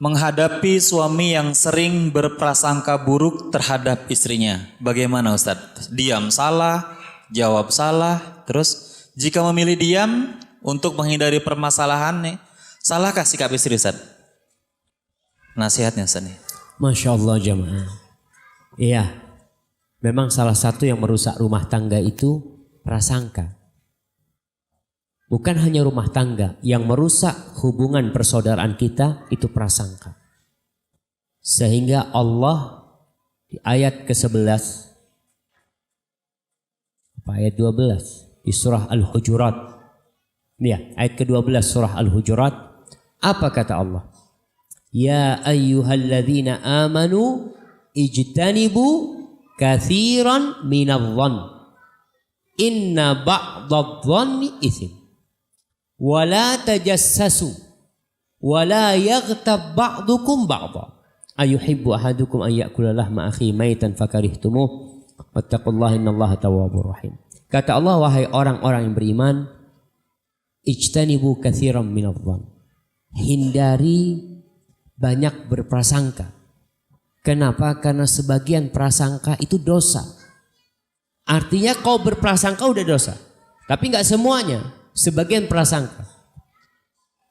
menghadapi suami yang sering berprasangka buruk terhadap istrinya. Bagaimana Ustadz? Diam salah, jawab salah, terus jika memilih diam untuk menghindari permasalahan nih, salahkah sikap istri Ustadz? Nasihatnya Ustadz nih. Masya Allah jamaah. Iya, memang salah satu yang merusak rumah tangga itu prasangka. Bukan hanya rumah tangga, yang merusak hubungan persaudaraan kita itu prasangka. Sehingga Allah di ayat ke-11, ayat 12 di surah Al-Hujurat. Ya, ayat ke-12 surah Al-Hujurat. Apa kata Allah? Ya ayyuhalladzina amanu ijtanibu kathiran minadh-dhann. Inna ba'dadh-dhanni ithm. Wala tajassasu wala yaghtab ba'dukum ba'dha ayuhibbu ahadukum an ya'kula lahma akhi maitan fakarihtumuh wattaqullaha innallaha tawwabur rahim. Kata Allah, wahai orang-orang yang beriman, ijtanibu katsiran minadh-dhann, hindari banyak berprasangka. Kenapa? Karena sebagian prasangka itu dosa. Artinya kau berprasangka udah dosa, tapi nggak semuanya. Sebagian prasangka.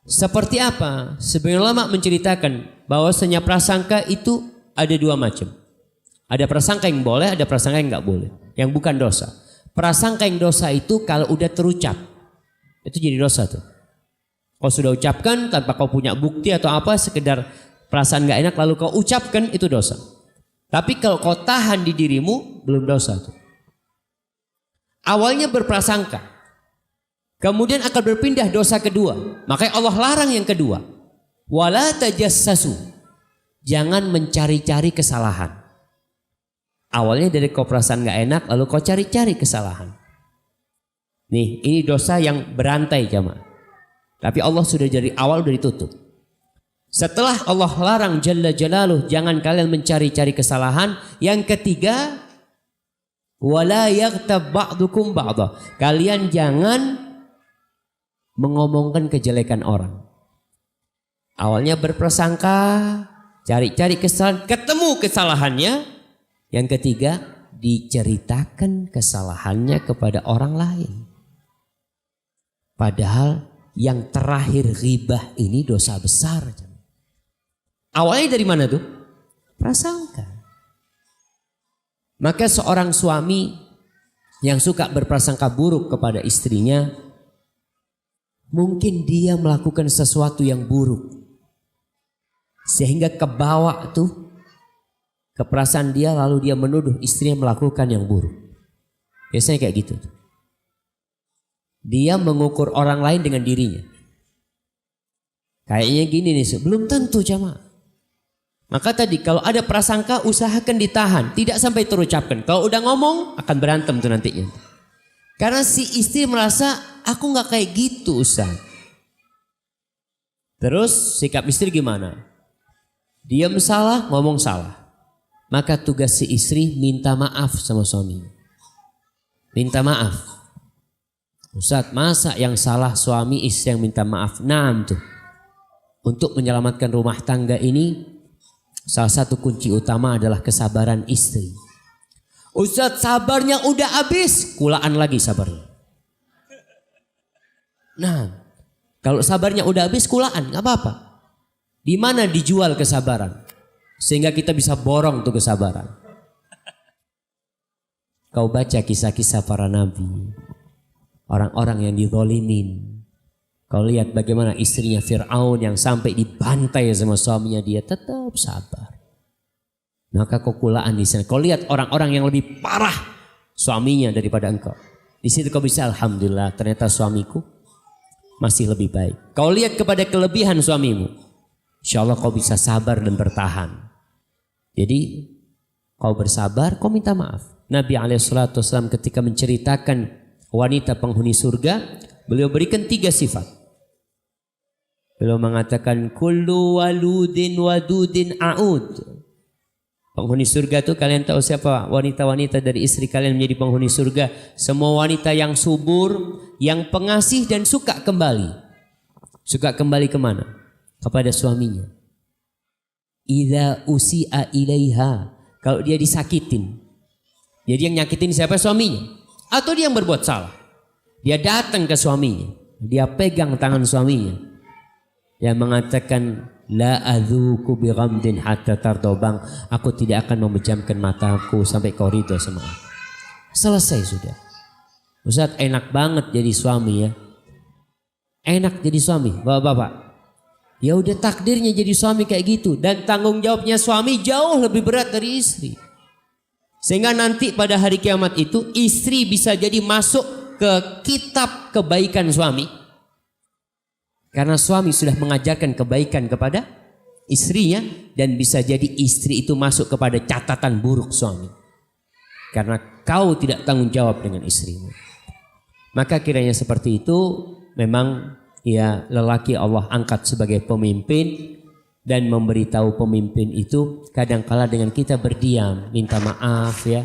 Seperti apa? Sebagian ulama menceritakan bahwasanya prasangka itu ada dua macam. Ada prasangka yang boleh, ada prasangka yang nggak boleh, yang bukan dosa. Prasangka yang dosa itu kalau udah terucap, itu jadi dosa tuh. Kau sudah ucapkan tanpa kau punya bukti atau apa, sekedar perasaan nggak enak lalu kau ucapkan, itu dosa. Tapi kalau kau tahan di dirimu, belum dosa tuh. Awalnya berprasangka, kemudian akan berpindah dosa kedua. Makanya Allah larang yang kedua. Wala tajassasu. Jangan mencari-cari kesalahan. Awalnya dari kau perasaan gak enak, lalu kau cari-cari kesalahan. Nih, ini dosa yang berantai jamaah. Tapi Allah sudah dari awal sudah ditutup. Setelah Allah larang Jalla Jalaluh, jangan kalian mencari-cari kesalahan. Yang ketiga, wala yaghtab ba'dukum ba'dha. Kalian jangan mengomongkan kejelekan orang. Awalnya berprasangka, cari-cari kesalahan, ketemu kesalahannya. Yang ketiga, diceritakan kesalahannya kepada orang lain. Padahal yang terakhir ghibah ini dosa besar. Awalnya dari mana tuh? Prasangka. Maka seorang suami yang suka berprasangka buruk kepada istrinya, mungkin dia melakukan sesuatu yang buruk sehingga kebawa tuh ke perasaan dia, lalu dia menuduh istrinya melakukan yang buruk. Biasanya kayak gitu. Dia mengukur orang lain dengan dirinya. Kayaknya gini nih, belum tentu jamaah. Maka tadi kalau ada prasangka usahakan ditahan, tidak sampai terucapkan. Kalau udah ngomong akan berantem tuh nantinya. Karena si istri merasa aku nggak kayak gitu Ustaz. Terus sikap istri gimana? Diam salah, ngomong salah. Maka tugas si istri minta maaf sama suaminya. Minta maaf. Ustaz, masa yang salah suami, istri yang minta maaf? Nah tuh. Untuk menyelamatkan rumah tangga ini, salah satu kunci utama adalah kesabaran istri. Ustaz, sabarnya udah habis, kulaan lagi sabarnya. Nah, kalau sabarnya udah habis, kulaan, nggak apa-apa. Di mana dijual kesabaran? Sehingga kita bisa borong tuh kesabaran. Kau baca kisah-kisah para nabi, orang-orang yang dizalimin. Kau lihat bagaimana istrinya Fir'aun yang sampai dibantai sama suaminya, dia tetap sabar. Maka kau kulaan di sana. Kau lihat orang-orang yang lebih parah suaminya daripada engkau. Di situ kau bisa alhamdulillah, ternyata suamiku masih lebih baik. Kau lihat kepada kelebihan suamimu, insya Allah kau bisa sabar dan bertahan. Jadi kau bersabar, kau minta maaf. Nabi SAW ketika menceritakan wanita penghuni surga, beliau berikan 3 sifat. Beliau mengatakan kullu waludin wadudin a'ud. Penghuni surga itu kalian tahu siapa? Wanita-wanita dari istri kalian menjadi penghuni surga. Semua wanita yang subur, yang pengasih dan suka kembali. Suka kembali kemana? Kepada suaminya. idza usi'a ilaiha, kalau dia disakitin. Jadi yang nyakitin siapa? Suaminya. Atau dia yang berbuat salah. Dia datang ke suaminya, dia pegang tangan suaminya, dia mengatakan la adzuku bi ghamdin hatta tardobang, aku tidak akan memejamkan mataku sampai kau ridho sama aku. Selesai sudah. Ustaz, enak banget jadi suami ya. Enak jadi suami, bapak-bapak. Ya udah takdirnya jadi suami kayak gitu, dan tanggung jawabnya suami jauh lebih berat dari istri. Sehingga nanti pada hari kiamat itu istri bisa jadi masuk ke kitab kebaikan suami. Karena suami sudah mengajarkan kebaikan kepada istrinya, dan bisa jadi istri itu masuk kepada catatan buruk suami. Karena kau tidak tanggung jawab dengan istrimu. Maka kiranya seperti itu, memang ya lelaki Allah angkat sebagai pemimpin, dan memberitahu pemimpin itu kadangkala dengan kita berdiam, minta maaf ya.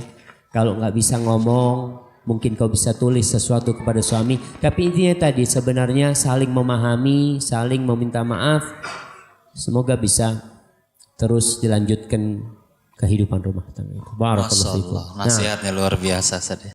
Kalau nggak bisa ngomong, mungkin kau bisa tulis sesuatu kepada suami. Tapi intinya tadi sebenarnya saling memahami, saling meminta maaf. Semoga bisa terus dilanjutkan kehidupan rumah tangga. Barakallahu Masya fikum. Allah, nasihatnya luar biasa. Ustaz.